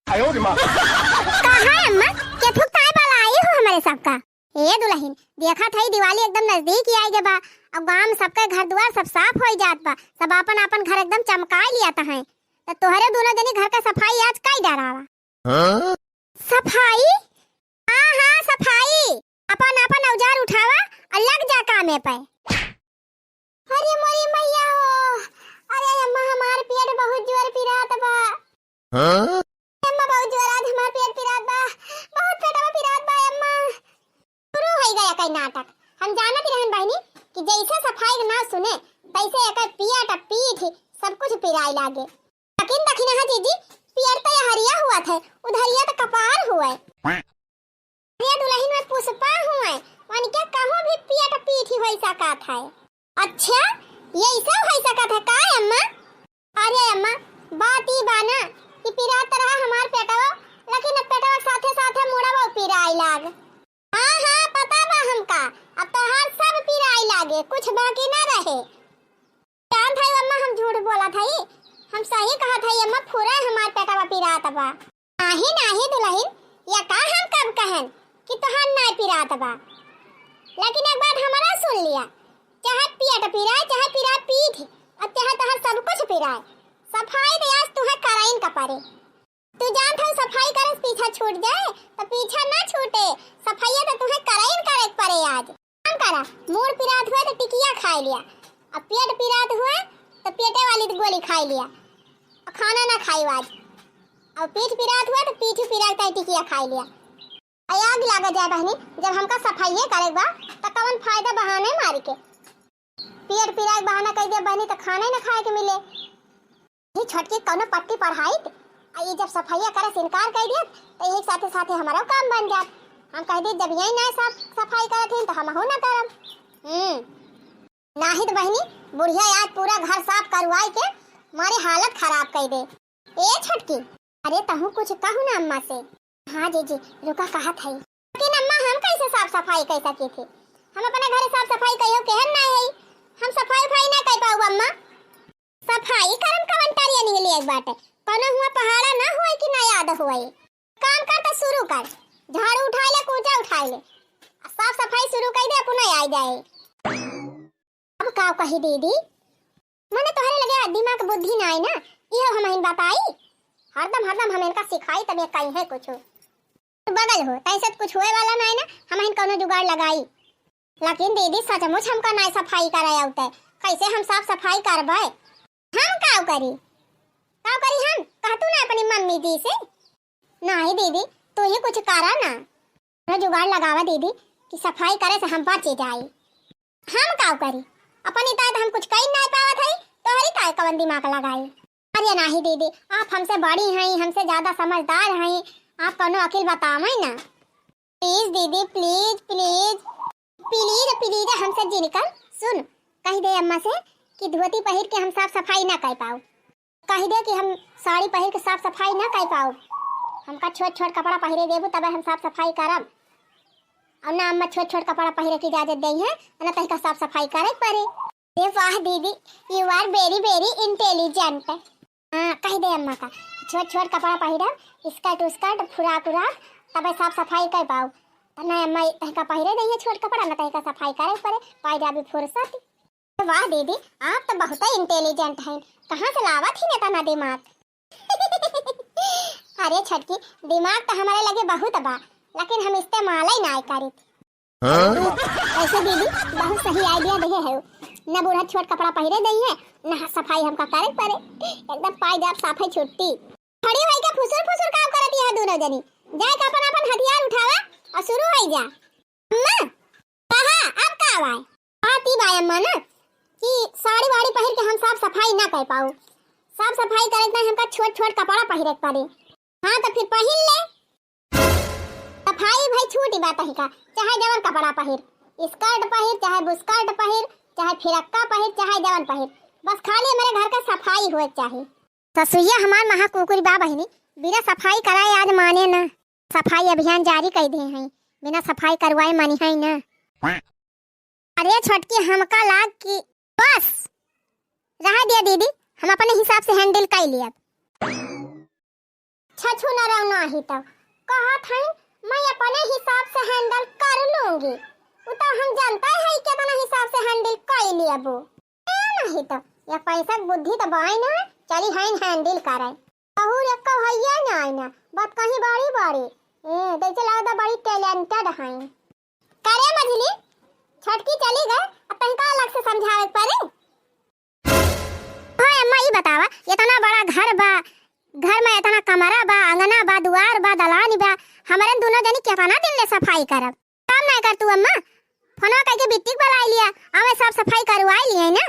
कहाँ है अम्मा? के फुकताए वाला आई हो हमारे सबका? ए दुल्हन, देखा था दिवाली एकदम नजदीक ही आई बा। अब गांव में सबका घर द्वार सब साफ हो जात बा। सब अपन अपन घर एकदम चमका लिया था है। तो तोहरे दोनों जनी घर का सफाई आज काई डरावा? हाँ? सफाई? हाँ हाँ सफाई। अपन अपन औजार उठावा और लग जा कामे पे। अरे मोरी मैया हो, अरे अम्मा हमार पेट बहुत जोर पिरात बा। हाँ? अम्मा बहुत जोर आज हमार पेट पिरात बा, बहुत पेटवा पिरात बा अम्मा। शुरू हो गया कई नाटक। हम जानत रहन बहनी कि जैसे सफाई ना सुने तैसे एकर पिया पीठ सब कुछ पिराई लागे। लेकिन दखिना है जीजी, पियर तो हरिया हुआ था, उधरिया तो कपार हुआ है। ये दुल्हन में पुष्पा हुआ है, वन क्या कहूं भी पिया पीठ ही होई सका था। अच्छा ये सब होई सका था का अम्मा? अरे अम्मा बात ही बाना कि पिरा तरह हमार पेटवा, लेकिन पेटवा साथे साथे मुड़वा पिराई लाग। हाँ हाँ पता बा हमका, अब तो हर सब पिराई लागे, कुछ बाकी ना रहे। जान था अम्मा हम झूठ बोला था, हम सही कहा था अम्मा, पूरा हमार पेटवा पिरात बा। नाही नाही दुल्हन, या का हम कब कहन कि तोहार ना पिरात बा। लेकिन एक बात हमारा सुन लिया, चाहे पिया पिराए चाहे पिरा पीठ, अब चाहे तोहार सब कुछ पिराए, सफाई तो आज तुम्हें कराइन का पड़े। तू जानत हो सफाई करे पीछा छूट जाए तो पीछा ना छूटे, सफाई तो तुम्हें कराइन करे पड़े। आज काम करा, मूड पिरात हुआ तो टिकिया खा लिया, अब पेट पिरात हुआ तो पेटे वाली गोली खा लिया, और खाना ना खाई आज। अब पेट पिरात हुआ तो पीठ पिरात है टिकिया खा लिया। आग लाग जाए बहनी, जब हमका सफाई करे बा तो कौन फायदा बहाने मार के। पेट पिराए बहाना कह दे बहनी तो खाना ही ना खाए के मिले। ये छोटकी कौनो पट्टी पढ़ाई ये जब सफाइया करे से इनकार कर दिया तो एक साथे साथे हमारा काम बन जात। हम कह दी जब यही ना सफाई करत हैं तो हम हो ना करम। नाही तो बहनी बुढ़िया आज पूरा घर साफ करवाई के मारी हालत खराब कर दे। ए छोटकी, अरे तहु कुछ कहू ना अम्मा से। हाँ जी रुका कहा था, लेकिन अम्मा हम कैसे साफ सफाई कर सकी थी? हम अपने घर साफ सफाई कहियो कहन ना है, हम सफाई ना कर पाऊ अम्मा। सफाई करम कवन तारिया निकली एक बात, कोनो हुआ पहाड़ा ना होए कि ना याद होए। काम कर तो शुरू कर, झाड़ू उठा ले, कूचा उठा ले, साफ सफाई शुरू कर दे, अपना आ जाए। अब का कही दीदी, मने तोहरे लगे दिमाग बुद्धि ना आई ना, ये हम बताई हरदम हम इनका सिखाई तब ये कहीं है कुछ बगल हो तैसे कुछ होए वाला ना है ना, हम कोनो जुगाड़ लगाई। लेकिन दीदी सचमुच हमका ना सफाई कराया होता है, कैसे हम साफ सफाई करबे? हम काव करी हम कहतू ना अपनी मम्मी जी से। नहीं दीदी तू ही कुछ करा ना, जुगाड़ लगावा दीदी कि सफाई करे से हम बचे जाए। हम काव करी अपनी ताय हम कुछ कहीं नहीं पावत है, तोहरी काय कवन दिमाग लगाई। अरे नहीं दीदी आप हमसे बड़ी हैं, हमसे ज्यादा समझदार हैं, आप कोनो अकेल बतावे ना। प्लीज दीदी प्लीज प्लीज प्लीज प्लीज हमसे जी निकल। सुन कह दे अम्मा से कि धोती पहन के हम साफ सफाई ना कर पाओ, कह दे कि हम साड़ी पहन के साफ सफाई ना कर पाओ, हमका छोट छोट कपड़ा पहरे देबू तब हम साफ सफाई करब। और ना अम्मा छोट छोट कपड़ा पहरे की इजाजत दई है ना, तहिका साफ सफाई करे पड़े। ए वाह दीदी you are very very intelligent. हाँ कह दे अम्मा का छोट छोट कपड़ा पहरब, स्कर्ट फ्रॉक तब साफ सफाई कर पाओ। तो ना अम्मा तहिका पहरे दई है छोट कपड़ा, ना तहिका सफाई करे पड़े, पाई जाबी फुर्सत। वाह दीदी आप तो बहुत ही इंटेलिजेंट हैं, कहाँ से लावा थी नेता ना दिमाग? अरे छटकी दिमाग तो हमारे लगे बहुत बा, लेकिन हम इस्तेमाल ही ना करी। ऐसे दीदी बहुत सही आइडिया दे है, न बूढ़ा छोट कपड़ा पहरे दई है न सफाई हमका करे पड़े, एकदम पाई जाब साफ है छुट्टी। खड़ी होई के फुसुर काम करती है दोनों जनी, जाए के अपन हथियार उठावा और शुरू हो जा। अम्मा कहा अब का आवाय आती बा अम्मा ना कि साड़ी वाड़ी पहन के हम साफ सफाई ना कर पाऊ, साफ सफाई करे तो हमका छोट छोट कपड़ा पहरे पड़े। हाँ तो फिर पहन ले, सफाई भाई छोटी बात है का, चाहे जवन कपड़ा पहर, स्कर्ट पहर चाहे बुस्कर्ट पहर चाहे फिरक्का पहर चाहे जवन पहर, बस खाली मेरे घर का सफाई होए चाहिए। ससुइया हमार महा कुकुरी बा बहिनी, बिना सफाई कराए आज माने ना, सफाई अभियान जारी कर दे हैं, बिना सफाई करवाए मानी है ना। अरे छोटकी हमका लाग की बस रहा दिया दीदी, हम अपने हिसाब से हैंडल कर लिया। छछु न रहना ही तब कहा था मैं अपने हिसाब से हैंडल कर लूंगी। वो तो हम जानता है कितना हिसाब से हैंडल कर लिया वो नहीं तो या पैसा बुद्धि तो बाई ना चली है हैंडल करे कहू रखा भैया ना आई ना बात कहीं बड़ी बड़ी देखते लगता बड़ी टैलेंटेड है करे मझली छटकी चली गए अब तनका अलग से समझावे पड़े। हां अम्मा ये बतावा इतना बड़ा घर बा घर में इतना कमरा बा अंगना बा द्वार बा दलान बा हमारे दोनों जनी कितना दिन ले सफाई करब काम नहीं कर तू अम्मा फोनो कह के बिट्टी बुला लिया हमें सब सफाई करवाई लिए ना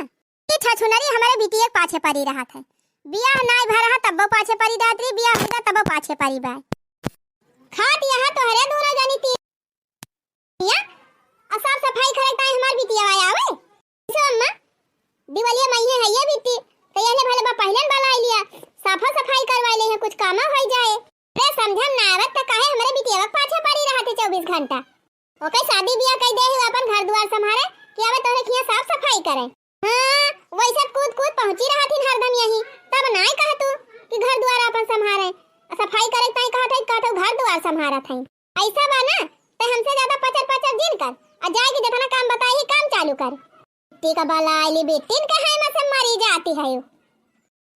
ये छछुनरी हमारे बिटिया के पाछे पड़ी रहा था बियाह नहीं भर रहा तब पाछे पड़ी दात्री बियाह होगा तब पाछे पड़ी बा खाट यहाँ तो हरे दोनों जनी थी या साफ सफाई करे ताई हमार बिटिया आया आवे सो अम्मा दिवाली महीने है ये बिटी तो ये भले बा पहलन वाला आई लिया साफा सफाई करवा ले कुछ काम हो जाए रे समझन ना आवत त काहे हमारे बिटिया के पाछे पड़ी रहते 24 घंटा ओके शादी बियाह कह दे अपन घर द्वार संभाले कि आवे तोरे खिया साफ सफाई करे हां वैसे कूद कूद पहुंची रहा थी हरदम यही तब नहीं कहा तू कि घर द्वार अपन संभाले सफाई करे ताई कहा था घर द्वार संभाला था ऐसा बा ना ते हमसे ज्यादा पचर दिन कर आ जाएगी जितना काम बताई काम चालू कर ती का बाला आईली बेटिन का है में से मरी जाती है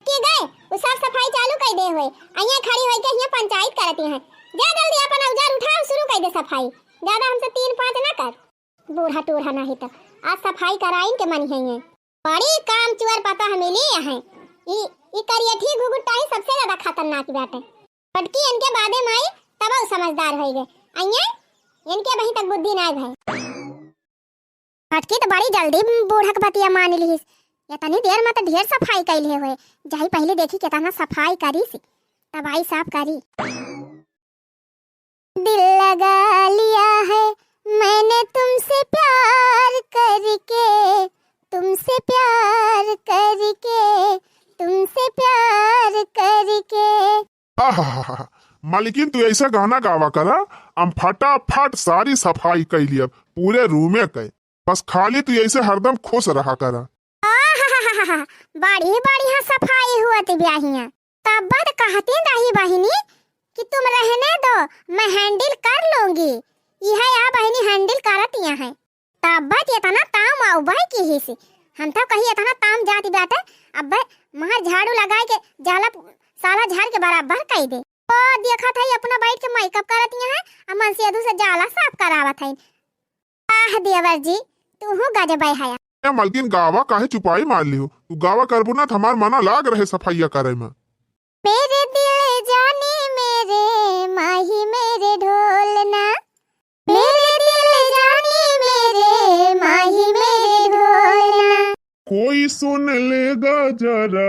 के गए वो साफ सफाई चालू कर दे होए अइया खड़ी होई के यहां पंचायत करती हैं जा जल्दी अपन औजार उठा शुरू कर दे सफाई ज्यादा हमसे 3-5 ना कर बूढ़ा टूढ़ा नहीं तो आज सफाई कराइन के मन है ये बड़ी काम चुअर पता हमें ले है ई करिए ठीक घुगुटा ही सबसे ज्यादा खतरनाक बात है पटकी इनके बादे में आई तब समझदार हो गए अइया इनके वहीं तक बुद्धि ना भाई फटकी तो बड़ी जल्दी बूढ़क बतिया मान ली इतनी देर में तो ढेर सफाई कैले हुए जाई पहले देखी कितना सफाई करी सी तब आई साफ करी दिल लगा लिया है मैंने तुमसे प्यार करके तुमसे प्यार करके तुमसे प्यार करके मालिकिन तू ऐसा गाना गावा करा हम फटाफट सारी सफाई कर लिया पूरे रूमे के बस खाली तू ऐसे हरदम खुश रहा करा बड़ी बढ़िया सफाई हुआ थी ब्याहिया तब बात कहती रही बहिनी कि तुम रहने दो मैं हैंडल कर लूंगी यह आ बहिनी हैंडल करती है तब बात इतना ताम आउ भाई की ही सी हम तो कहीं इतना ताम जाती बात अब मार झाड़ू लगाए के जाला साला झाड़ के बराबर कह दे ओ देखा था अपना बैठ के मेकअप करती है अमन से अदू से जाला साफ करावत है आह देवर जी तू हो गजब है मालकिन गावा काहे चुपाई मार ली हो तू गावा करबो ना हमार मना लाग रहे सफाइया करे में मेरे दिल जाने मेरे माही मेरे ढोलना मेरे दिल जाने मेरे माही मेरे ढोलना कोई सुन लेगा जरा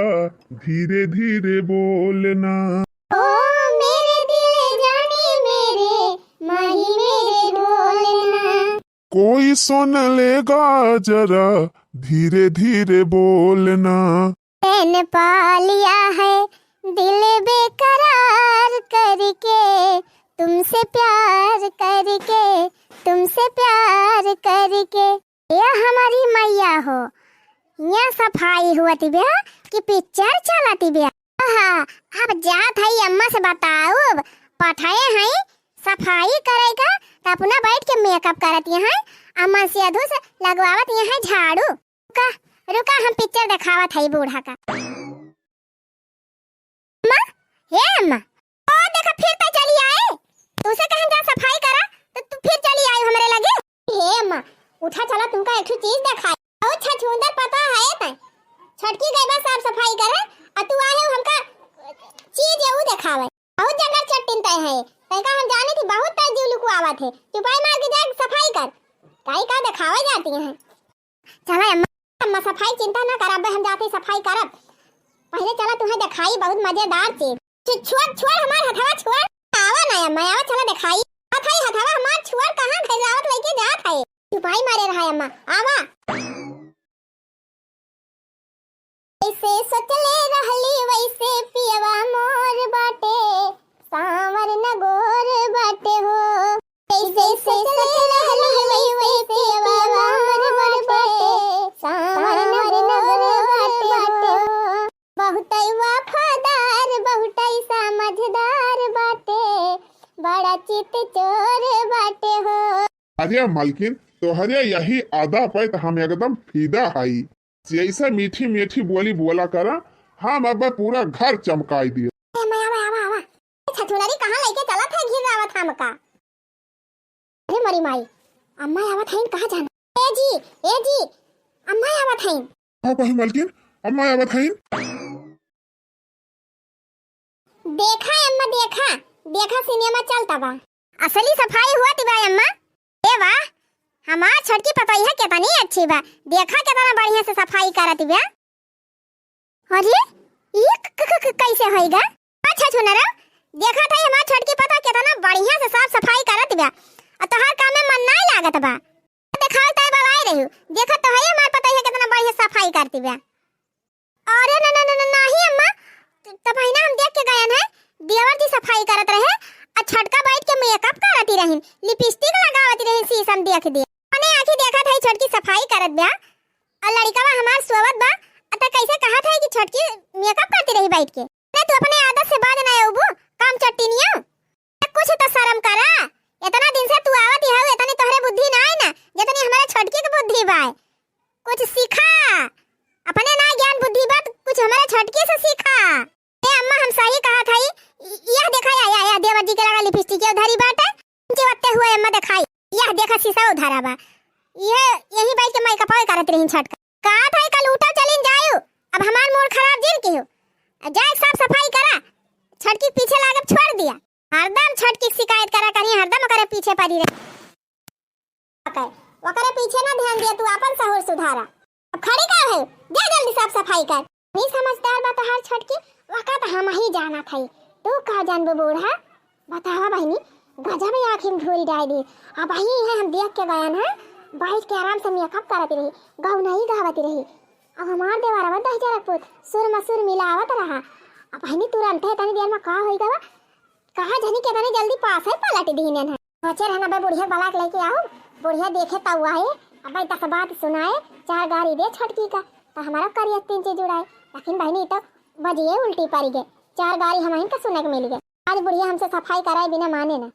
धीरे धीरे बोलना ओ मेरे दिल जाने मेरे माही मेरे ढोलना कोई सुन लेगा जरा धीरे धीरे बोलना मैंने पा लिया है दिल बेकरार करके तुमसे प्यार करके तुमसे प्यार करके ये हमारी मैया हो यहाँ सफाई हुआ थी भैया कि पिक्चर चला थी भैया अब जात है अम्मा से बताओ पठाए हैं सफाई करेगा तो अपना बैठ के मेकअप करती है अम्मा से अधू से लगवावत है झाड़ू रुका रुका हम पिक्चर दिखावत है बूढ़ा का अम्मा हे अम्मा ओ देखा फिर तो चली आए तू से कहां जा सफाई करा तो तू फिर चली आई हमारे लगे हे अम्मा उठा चला तुमका एक चीज दिखाई बहुत छछुंदर पता है त छटकी गई बस साफ सफाई करे और तू आए हमका चीज ये दिखावे बहुत जगह चट्टिन तय है तैका हम जाने थी बहुत तजीव लुकु आवत है चुपाई मार के जा सफाई कर काई का दिखावे जाती है चला अम्मा सफाई चिंता ना कर अब हम जाते सफाई करब पहले चला तुम्हें दिखाई बहुत मजेदार चीज छोड़ छोड़ हमार हथवा छोड़ आवा ना अम्मा आवा चला दिखाई हथाई हथवा हमार छोड़ कहां खजावत लेके जात है चुपाई मारे रहा अम्मा आवा ऐसे सोचले रहली वैसे पियवा मोर बाटे सावर नगोर बाटे हो ऐसे सोचले रहली वैसे पियवा मोर बाटे सावर नगोर बाटे हो बहुत वफादार बहुत समझदार बड़ा चित चोर बाटे हो। अरे मालकिन तोहरे यही आदा पे तो हम एकदम फीदा हई। जैसे मीठी मीठी बोली बोला करा हम अब पूरा घर चमकाई दिए। छछुनरी कहाँ लेके चला था घिर आवत हमका। अरे मरी माई अम्मा आवत हईन कहाँ जाना। ए जी अम्मा आवत हईन। हाँ कही मालकिन अम्मा आवत हईन। देखा अम्मा देखा सिनेमा चलता बा। असली सफाई हुआ बा अम्मा। ए वाह हमार छटकी पतई है कितनी अच्छी बा। देखा कितना बढ़िया से सफाई करत बा। अरे ये कैसे होएगा। अच्छा छुनरा देखा था हमार छटकी पता कितना बढ़िया से साफ सफाई करत बा। और तोहार काम में मन नहीं लागत बा। देखाल तय बलाई रहू देखा तो है हमार पता है कितना बढ़िया सफाई करती बा। अरे ना नहीं अम्मा तब है ना हम देख के गए हैं देवर जी सफाई करत रहे और छटका बैठ के मेकअप करती रहिन लिपस्टिक लगावती रहिन शीशम देख दे अने आंखी देखा था छटकी सफाई करत बा। और लड़का हमार सोवत बा अत कैसे कहा था कि छटकी मेकअप करती रही बैठ के। नहीं तू अपने आदत से बाज ना आऊ काम चट्टीनिया कुछ तो शर्म करा। इतना दिन से तू आवत है इतनी तोहरे बुद्धि ना है ना जितनी हमारे छटकी की बुद्धि बा। कुछ सीखा अपने ना ज्ञान बुद्धि बा कुछ हमारे छटकी से सीखा। ए अम्मा हम सही कहा था यह देखा या देवर जी के लगा लिपस्टिक उधारी बात है उनके वत्ते हुए अम्मा दिखाई यह देखा शीशा उधारा बा। ये यही बैठ के मेकअप करत रही छटका कहा था कल उठा चलिन जायो। अब हमार मूड खराब जिन की हो जाए साफ सफाई करा छटकी पीछे लागब छोड़ दिया। हरदम छटकी शिकायत करा करी हरदम करे पीछे पड़ी रहे वकरे पीछे ना ध्यान दिया तू अपन सहूर सुधारा। अब खड़ी का है जा जल्दी साफ सफाई कर। नहीं समझदार बा तोहार छटकी वकत हम ही जाना थई तू कहा जानबो बूढ़ा बतावा बहनी गजब आंखी में धूल डाल दी। अब वही है हम देख के गए हैं बैठ के आराम से मेकअप करती रही गाँव नहीं गावती रही। अब हमार देवारा दह जरकपुत सुर मसूर मिलावत रहा। अब बहनी तुरंत है तनी देर में का होई गवा कहा जनी के तनी जल्दी पास है पलट दीने है बच्चे रहना बे बुढ़िया बलाक लेके आओ बुढ़िया देखे तब आए अब तक बात सुनाए चार गाड़ी दे छटकी का तो हमारा करिए तीन चीज उड़ाए। लेकिन बहनी तो बजिए उल्टी पड़ गए चार गाड़ी हमारे का सुनने को मिल गए। आज बुढ़िया हमसे सफाई कराए बिना माने ना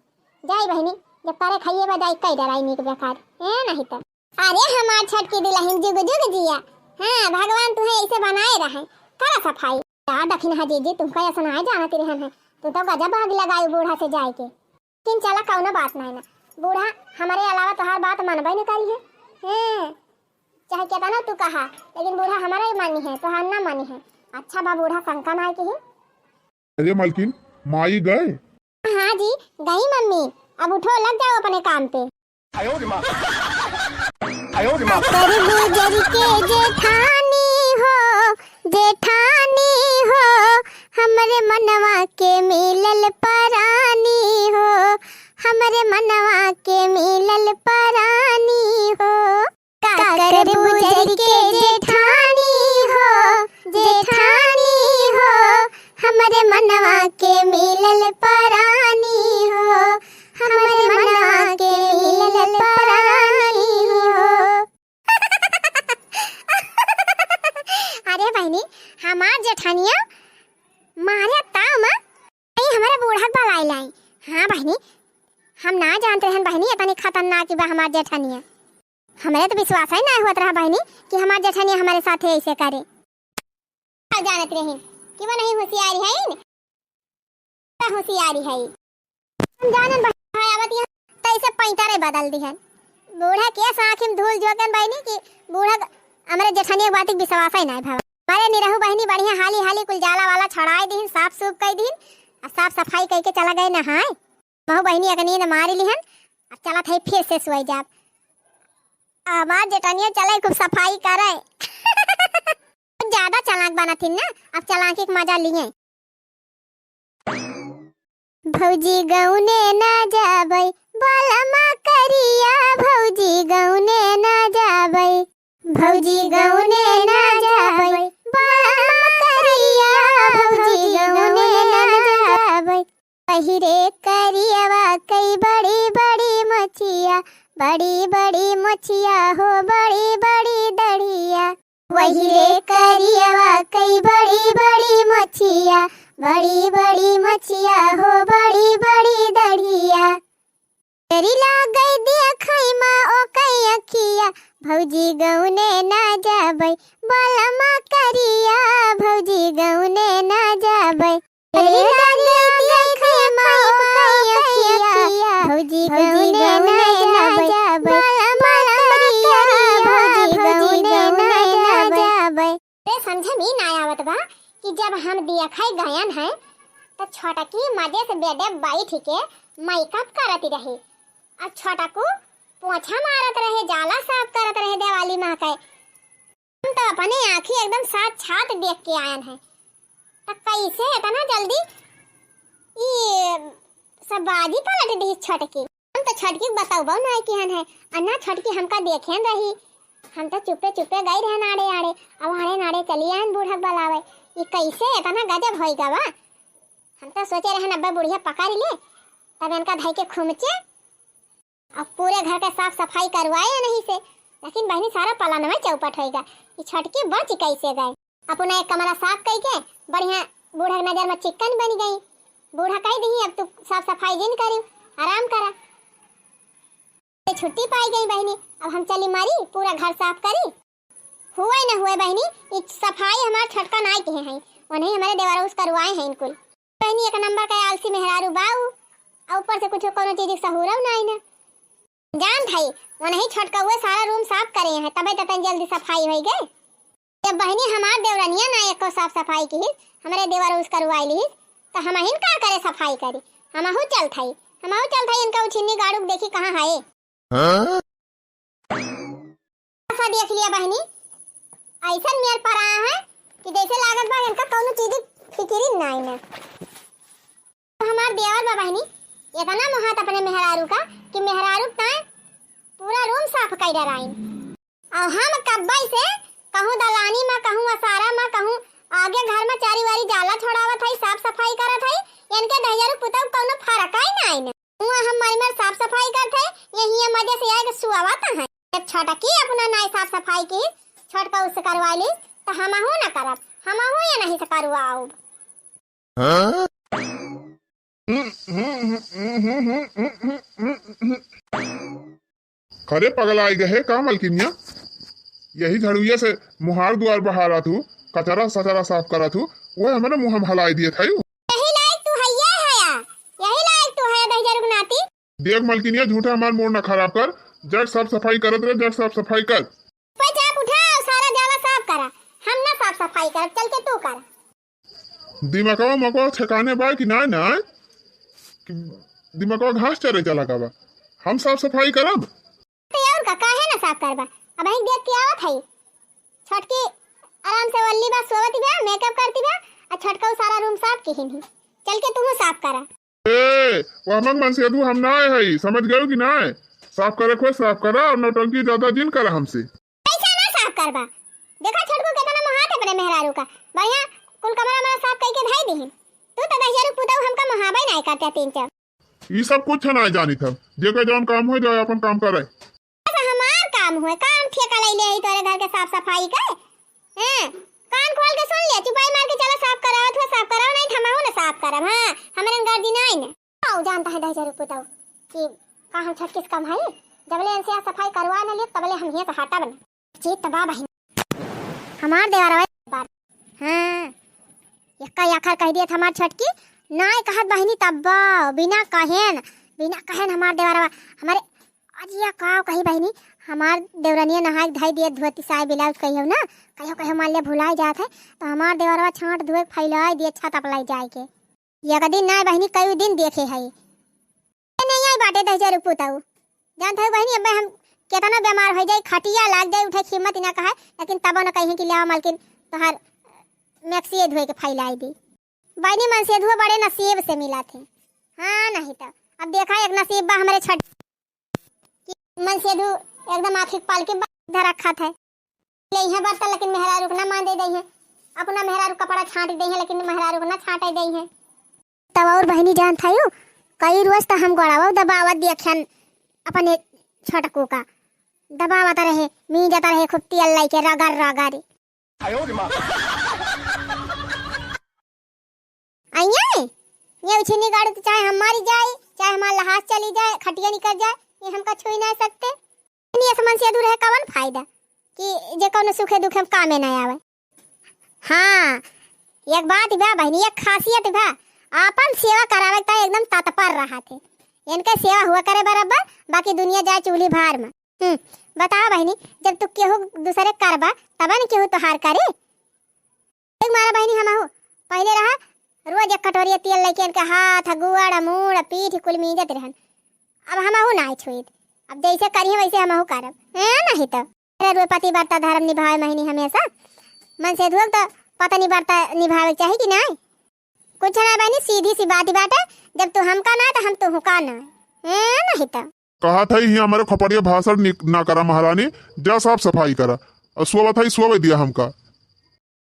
जाई बहनी जब करे खाइए बजाई कई डराई निक बेकार है नहीं तो। अरे हमार छटकी दुल्हन जुग जुग जिया। हाँ भगवान तुम्हें ऐसे बनाए रहे करा सफाई यार दखिन हाजी जी तुमका ऐसा ना जाना तेरे हैं तू तो गजब आग लगाई बूढ़ा से जाए के। लेकिन चला कौनो बात नहीं ना बूढ़ा हमारे अलावा तोहार बात मानबे न करी है चाहे क्या ना तू कहा लेकिन बूढ़ा हमारा ही मानी है तोहार ना मानी है। अच्छा बा बूढ़ा शंका ना की है। अरे मालकिन माई गए। हाँ जी गई मम्मी अब उठो लग जाओ अपने काम पे। गुजर के जेठानी हो हमरे मनवा के मिलल परानी हो हमरे मनवा के मिलल परानी हो। काकर गुजर के जेठानी हो हमरे मनवा के मिलल परानी हो हमरे मनवा के मिलल परानी हो। अरे बहनी हमार जेठानिया मारे ताम हमारे बूढ़ा बलाई लाई। हाँ बहनी हम ना जानते हैं बहनी इतनी खतरनाक बा हमार जेठानिया। हमारे तो विश्वास ही ना होता रहा बहनी कि हमार जेठानिया हमारे साथ ऐसे करे। जानत रही कि वो नहीं होशियारी है होशियारी है हम जानन बहनी तो ऐसे पैंतारे बदल दी है बूढ़ा के आँख में धूल जोकन बहनी कि बूढ़ा हमारे जेठानिया बात विश्वास ही ना भाव मारे निरहु बहनी बढ़िया हाली हाली कुल जाला वाला छड़ाई दीन साफ सूफ कर दीन और साफ सफाई करके चला गए नहाए बहु बहनी अगर नींद मारी लिहन अब चला थे फिर से सोई जाब। आवाज जेठानिया चले खूब सफाई करे ज्यादा चालाक बना थी ना अब चालाकी के मजा लिए। भौजी गौने ना जाबै बालमा करिया भौजी गौने ना जाबै भौजी गौने ना जाबै बालमा करिया भौजी गौने ना जाबै पहिरे करियावा कई बड़ी बड़ी मछिया हो बड़ी बड़ी दढ़िया वही रे करियावा कई बड़ी बड़ी मछिया हो बड़ी बड़ी दढ़िया। देरी लाग गई देखई मा ओ कई अखिया भौजी गौने ना जाबै बलमा करिया भौजी गौने ना जाबै देरी लाग गई देखई मा ओ कई अखिया भौजी गौने ना जाबै बलमा करिया भौजी गौने ना जाबै। रे समझे में ना आवत बा कि जब हम देखई गयन है तो छोटा की मजे से बेडे बैठ के मेकअप करती रही और छोटा को पोछा मारत रहे जाला साफ करत रहे दिवाली माँ के। हम तो अपने आँखी एकदम साथ छात देख के आयन है तो कैसे इतना जल्दी ये सब बाजी पलट दी छटकी। हम तो छटकी बताओ ना कि हन है अन्ना छटकी हमका देखेन रही। हम तो चुपे चुपे गई रहे नाड़े आड़े अब हाड़े नाड़े चली आयन बूढ़ा बुलावे ये कैसे इतना गजब होई गवा। हम तो सोचे रहे नब्बे बुढ़िया पकड़ ले तब इनका धाई के खुमचे अब पूरे घर का साफ सफाई करवाए नहीं से लेकिन बहनी सारा पलान में चौपट होएगा ये छटकी बच कैसे गए। अपना एक कमरा साफ करके बढ़िया बूढ़ा की नजर में चिकन बन गई। बूढ़ा कह दी अब तू साफ सफाई जिन करी आराम करा छुट्टी पाई गई बहनी। अब हम चली मारी पूरा घर साफ करी हुए न हुए बहनी ये सफाई हमारे छटका नाई के हैं उन्हें हमारे देवारा उस करवाए हैं इनको बहनी एक नंबर का आलसी मेहरारू बाऊ ऊपर से कुछ कोनो चीज सहूरव नहीं ना जान भाई वो नहीं छटका हुए सारा रूम साफ करे हैं तबे तक जल्दी सफाई हो गई। जब बहनी हमार देवरनिया ना एको साफ सफाई की हमारे देवर उस करवाई ली तो हम हिन का करे सफाई करी हमहु चल थाई इनका उछिन्नी गाड़ू देखी कहां है ऐसा देख लिया बहनी ऐसा मेर पर आया है कि जैसे लागत बा इनका कोनो चीज फिक्री नहीं ना। हमार देवर बा बहनी इतना मोहत अपने मेहरारू का कि मेहरारू ता पूरा रूम साफ कर डराइन और हम कब्बाई से कहूं दलानी में कहूं असारा में कहूं आगे घर में चारी वारी जाला छोड़ावत है साफ सफाई करत है इनके दहियारू पुतव कोनो फर्क ही नहीं ना। हुआ हम मर साफ सफाई करते यही मजे से आए सुआवत है जब छोटा की अपना नाई साफ सफाई की छोट का उससे करवा ली तो हमहु ना करब हमहु या नहीं से करवाओ। खरे पगलाई गए का मलकिनिया यही झड़ुआ से मुहार द्वार बहारा तू कचरा सचरा साफ करा तू वो हमारे मुंह में हलाई दिए था यही लायक तू है यही लायक तू है दहिया रुगनाती। देख मलकिनिया झूठा हमार मूड न खराब कर जट साफ सफाई करत रहे जट साफ सफाई कर चाप उठा सारा जाला साफ करा हम ना साफ सफाई कर चल के तू कर दिमागवा मको ठिकाने बा कि ना ना दिमागवा घास चरे चला का बा हम साफ सफाई करब तो और का काहे ना साफ करबा अब ही देख के आवत है छटकी आराम से वल्ली बा सोवती बा मेकअप करती बा और छटका सारा रूम साफ की हिन चल के तू साफ करा। ए वो हमक मन से तू हम ना है समझ गयो कि ना साफ करे को साफ करा और नौटंकी ज्यादा दिन करा हमसे ऐसा ना साफ करबा देखा छटको कितना महात अपने मेहरारू का बढ़िया कुल कमरा में साफ करके धाई दी तू तो दहियारू पुतौ हमका महाबई नहीं करते तीन चार ये सब कुछ ना जानी था जेकर जौन काम हो जाए अपन काम करे हमार काम हुए काम ठेका ले ले तोरे घर के साफ सफाई का हैं कान खोल के सुन ले चुपाई मार के चला साफ कराओ तो साफ कराओ नहीं थमाओ ना साफ करब हां हमरे घर दी नहीं ना आओ जानता है दहियारू पुतौ कि का हम छट किस काम है जबले इनसे सफाई करवा न ले तबले हम यहां से हटा बन जी तबा बहन हमार देवरवा बात हां यक्का याखर कह दिया हमार छटकी नाय कहत बहनी तब्बा बिना कहेन हमार देवरवा हमारे अजिया का कही बहनी हमार देवरनिया नहाय धाई दिए धोती साय ब्लाउज कहियो ना कहियो मान ले भुलाए जात है तो हमार देवरवा छांट धोए फैलाई दिए छत अपलाई जाए के एक दिन ना बहनी कई दिन देखे है नहीं आई बाटे दहिया पुताऊ जानत है बहनी अब हम केतना बीमार हो जाए खटिया लाग जाए उठे हिम्मत ना कहे लेकिन तब न कहीं कि ले मालकिन तोहार मैक्सी धोए के फैलाई दी बहनी मन से धुआ बड़े नसीब से मिला थे हाँ नहीं तो अब देखा एक नसीब बा हमारे छठ मन से धु एकदम आँखी पाल के धर रखा था ले यहाँ बर्तन लेकिन मेहरारू को ना मान दे है अपना मेहरारू कपड़ा छाट दे है लेकिन मेहरारू को ना छाटे दे है तब और बहनी जान था यू कई रोज तो हम गड़ावा दबावत देखन अपने छटकू का दबावत रहे मी जाता रहे खूब तेल लाई के रगड़ रगड़ आइए ये उछनी गाड़ी तो चाहे हमारी जाए चाहे चाहे हमारा लहास चली जाए, खटिया निकल जाए, ये हमका छुई नहीं सकते। ये समन से दूर है कवन फायदा कि जे कौन सुखे दुखे हम कामे न आवे। हाँ एक बात बा बहनी, एक खासियत बा, आपन सेवा करावे त एकदम तत्पर रहा थे। इनके सेवा हुआ करे बराबर, बाकी दुनिया जाए चूल्ही भार में। बताओ बहनी, जब तू केहू दूसरे करबा तब न केहू तोहार करे। एक मारा बहनी हम हो पहले रहा रोज एक कटोरी तेल लेके इनके हाथ गुड़ मूड़ पीठ कुल मीजत रहन। अब हम हो ना छुईत, अब जैसे करिए वैसे हम हो करब है नहीं तो रोज पति बर्ता धर्म निभावे महीनी हमेशा मन से धुल तो पता नहीं बर्ता निभावे चाहिए कि नहीं। कुछ ना बहनी, सीधी सी बात है, जब तू हमका ना तो हम तू हुका ना है नहीं तो। कहा था ही हमारे खपड़िया भाषण ना करा महारानी, जा साफ सफाई करा और सोवा था सोवा दिया हमका।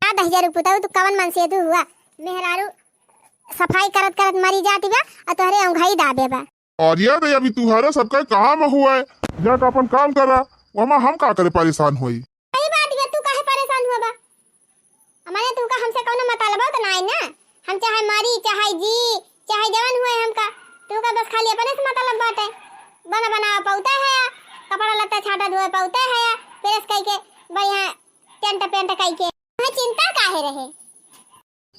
10,000 रुपया तू कवन मन से तू हुआ मेहरारू सफाई करत करत मरी जाती बा और तोहरे अंघाई दाबे बा। और यार अभी तुहारा सबका कहाँ में हुआ है, जा अपन काम करा वहाँ हम का करे परेशान हुई। सही बात है, तू काहे परेशान हुआ बा? हमारे तू का हमसे कौन मतलब हो तो नहीं ना, हम चाहे मरी चाहे जी चाहे जवान हुए हमका, तू का बस खाली अपने से मतलब बात है। बना बना पाउता है, कपड़ा लत्ता छाटा धोए पाउता है, प्रेस कई के बढ़िया टेंट पेंट कई के, हमें चिंता काहे रहे।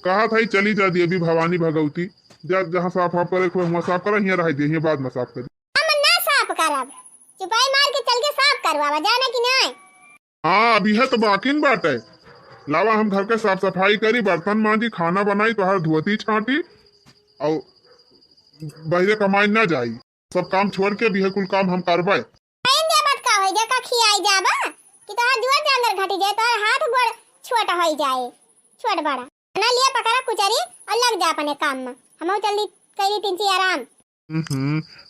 कहा था चली जा दी अभी भवानी भगवती, जा जहाँ साफ आप करे वहाँ साफ करा, यहाँ रह दिए बाद में साफ कर। हम ना साफ करब, चुपाई मार के चल के साफ करवावा जाना कि नहीं। हाँ अभी है तो बाकी बात है, लावा हम घर के साफ सफाई करी, बर्तन मांजी, खाना बनाई, तो हर धोती छाटी और बहरे कमाई ना जाई, सब काम छोड़ के भी है कुल काम हम करवाए। का हो जा का खियाई जाबा कि तोहार जुआ जांगर घटी जाए, तोहार हाथ गोड़ छोटा हो जाए, छोट बड़ा ना लिया पकड़ा कुचरी और लग जा अपने काम में। हम जल्दी करी तीन ची आराम।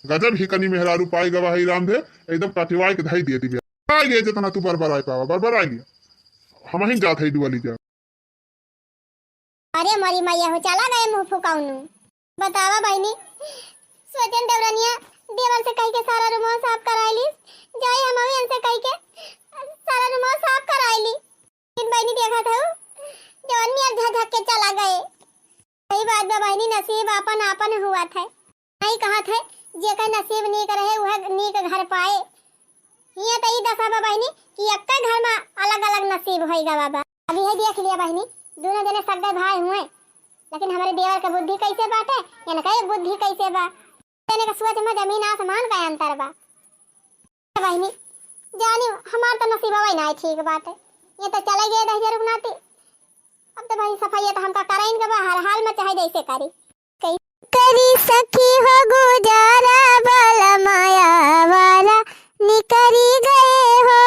गजब ही कनी मेहरारू पाई गवाही राम दे, एकदम कटिवाई के धाई दिए थी आ गए जितना तू बरबर आई पावा बरबर आ गया, हम ही जात है दुआली जा। अरे मरी मैया हो चला गए मुंह फुकाउनु। बतावा बहनी, सोचन देवरनिया देवर से कह के सारा रूम साफ कराईली, जाई हम भी इनसे कह के सारा रूम साफ कराईली। इन बहनी देखा था जवन में धक धक के चला गए। सही बात बा बहनी, नसीब अपन अपन हुआ था, नहीं कहा था जे का नसीब नीक रहे वह नीक घर पाए। ये तो ई दशा बा बहनी कि एक घर में अलग अलग नसीब होएगा बाबा। अभी है देख लिया बहनी, दोनों जने सगे भाई हुए, लेकिन हमारे देवर का बुद्धि कैसे बाटे, यानी कहे बुद्धि कैसे बा, तेने का सोच में जमीन आसमान का अंतर बा। बहनी जानी हमार तो नसीब वही नहीं ठीक बात है, ये तो चले गए 10,000 रुपनाती। अब तो भाई सफाई तो हमका कराइन के बा, हर हाल में चाहे जैसे करी करी सखी हो गुजारा वाला माया वाला निकरी गए हो,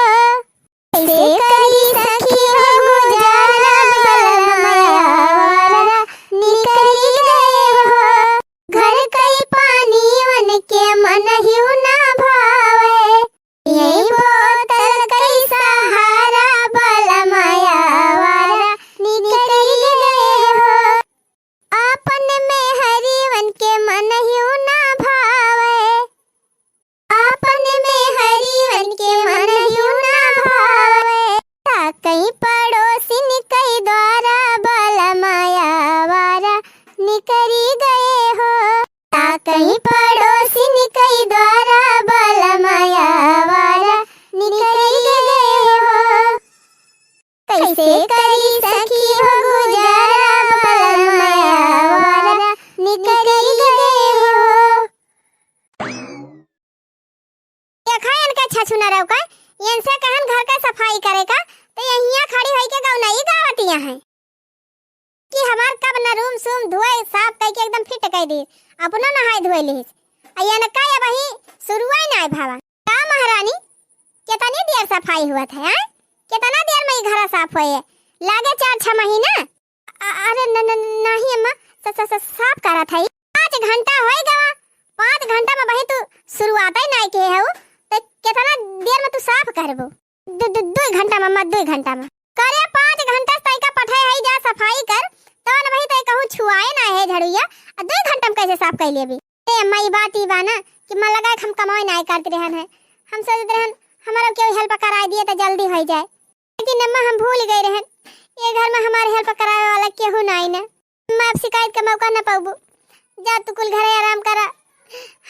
कैसे करी सखी हो गुजारा वाला माया वाला निकरी गए हो। घर कई पानी वन के मन ही ना भावे, यही बोतल कई सहारा वाला माया वाला निकरी गए हो। आपन में हरिवन के मन ही ना भावे, आपन में हरिवन के मन ही ना भावे। कई पड़ोसिन कई द्वारा वाला माया वाला निकरी गए हो, कई पड़ोसिन कई द्वारा वाला माया वाला निकरी गए हो। कैसे करी सखी हो गुजारा वाला माया वाला निकरी गए हो। देखा इनका छछुना रहो का, इनसे कहन घर का सफाई करे का तो यहिया खड़ी होई के गौनाई गावतिया है कि हमार कब न रूम सूम धोए साफ करके एकदम फिट कर दी, अपनो नहाय धोए ली। अयन का ये वही शुरुआई ना भावा का महारानी, कितनी देर सफाई हुआ था हैं, कितना देर में घर साफ होए, लागे 4-6 महीना। अरे नहीं अम्मा साफ करा था 5 घंटा होए गवा, 5 घंटा में वही तू शुरुआत ही नहीं के है, तो कितना देर में तू साफ करबो? 2 घंटा में मत 2 घंटा में करे 5 घंटा तई का पठाई है जा सफाई कर, तो न वही तई कहूं छुआए ना है झड़ुया, 2 घंटा में कैसे साफ कर लेबी? ए अम्मा ई बात ई बा ना कि मन लगा हम कमाई नहीं करते रहन है, हम सोचते रहन हमारा कोई हेल्प करा दिए तो जल्दी हो जाए, लेकिन अम्मा हम भूल गए रहन ये घर में हमारे हेल्प करावे वाला केहू नहीं ना। मैं अब शिकायत का मौका न पाऊबू, जा तू कुल घरे आराम करा,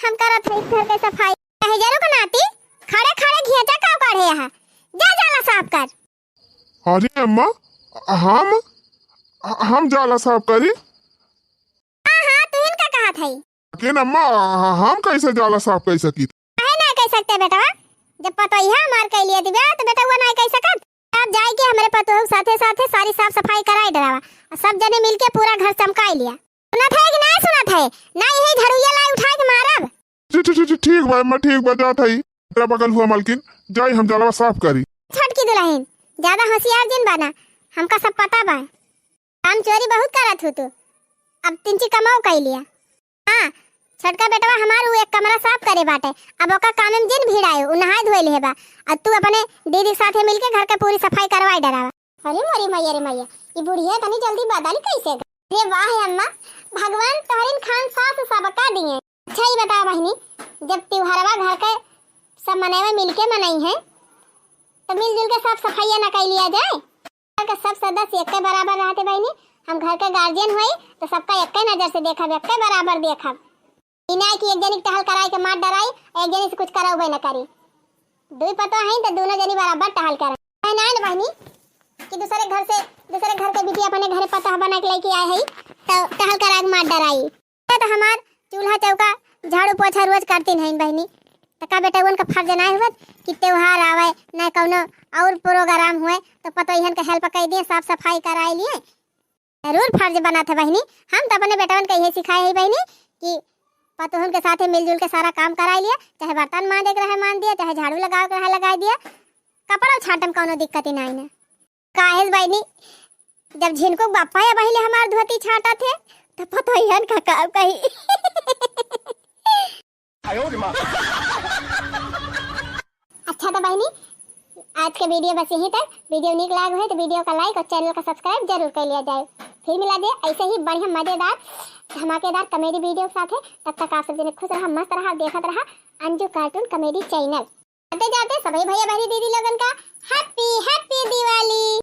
हम करत है घर के सफाई है जरूर को नाती खड़े खड़े घेचा का काढ़े है जा जाला साफ कर। अरे अम्मा हम जाला साफ करी। हां तू इनका कहा थई लेकिन अम्मा हम कैसे जाला साफ कर सकी। है ना कह सकते बेटा जब पतो है मार के लिए दिबे तो बेटा वो ना कह सकत। अब जाए के हमरे पतो साथे साथे सारी साफ सफाई कराई डरावा सब जने मिलके पूरा घर चमकाई लिया। सुना था कि नहीं सुना था ना यही झड़ुया लाई उठा के मारब। ठीक भाई मैं ठीक बजा थई तेरा बगल हुआ मालकिन जाई हम जाला साफ करी। छटकी दुल्हन ज्यादा होशियार जिन बना हमका सब पता बा काम चोरी बहुत करत हो तू अब तिनची कमाओ कई लिया। हां छटका बेटवा हमार वो एक कमरा साफ करे बाटे अब ओका काम में जिन भीड़ आयो नहाय धोए ले बा अब तू अपने दीदी साथे मिलके घर के पूरी सफाई करवाई डरावा। अरे मोरी मैया रे मैया ये बुढ़िया तनी जल्दी बदल कैसे रे वाह अम्मा भगवान तोहरिन खान सास सबका दिए। अच्छा ही बताओ बहनी जब त्योहारवा घर के सब मनेवा मिलके मनाई है तो मिलजुल के सब सफाइया न कर लिया जाए। घर के सब सदस्य एक बराबर रहते बहनी हम घर के गार्जियन हुई तो सबका एक नजर से देखा एक बराबर देखा इना कि एक जनी टहल कराई के मार डराई एक जनी से कुछ करावे न करी दुई पतो है तो दोनों जनी बराबर टहल कराई है ना बहनी कि दूसरे घर के बिटिया अपने घरे पता बना के लेके आए है तो टहल करा के मार डराई तो हमार चूल्हा चौका झाड़ू पोछा रोज करती नहीं बहनी तो का बेटा उनका फर्ज ना हुआ कि त्योहार आवे ना कौनो और प्रोग्राम हुए तो पतो इहन के हेल्प कर दिए साफ सफाई कराई लिए जरूर फर्ज बना था बहनी। हम तो अपने बेटवन के यही सिखाए है बहनी कि पतोहन के साथ मिलजुल के सारा काम कराई लिया चाहे बर्तन मांजे के रहे मान दिया चाहे झाड़ू लगाओ के रहे लगा दिया कपड़ा छाटम कोनो दिक्कत ही नहीं ना काहे बहनी जब झिनको बापा या पहले हमार धोती छाटा थे तो पतो इहन का काम कही। अच्छा तो बहनी आज के वीडियो बस यहीं तक। वीडियो निक लाग है तो वीडियो का लाइक और चैनल का सब्सक्राइब जरूर कर लिया जाए। फिर मिला दे ऐसे ही बढ़िया मजेदार धमाकेदार कॉमेडी वीडियो के साथ। तब तक आप सब जने खुश रहा मस्त रहा देखत रहा अंजू कार्टून कॉमेडी चैनल। जाते जाते सभी भैया बहनी दीदी लोगन का हैप्पी हैप्पी दिवाली।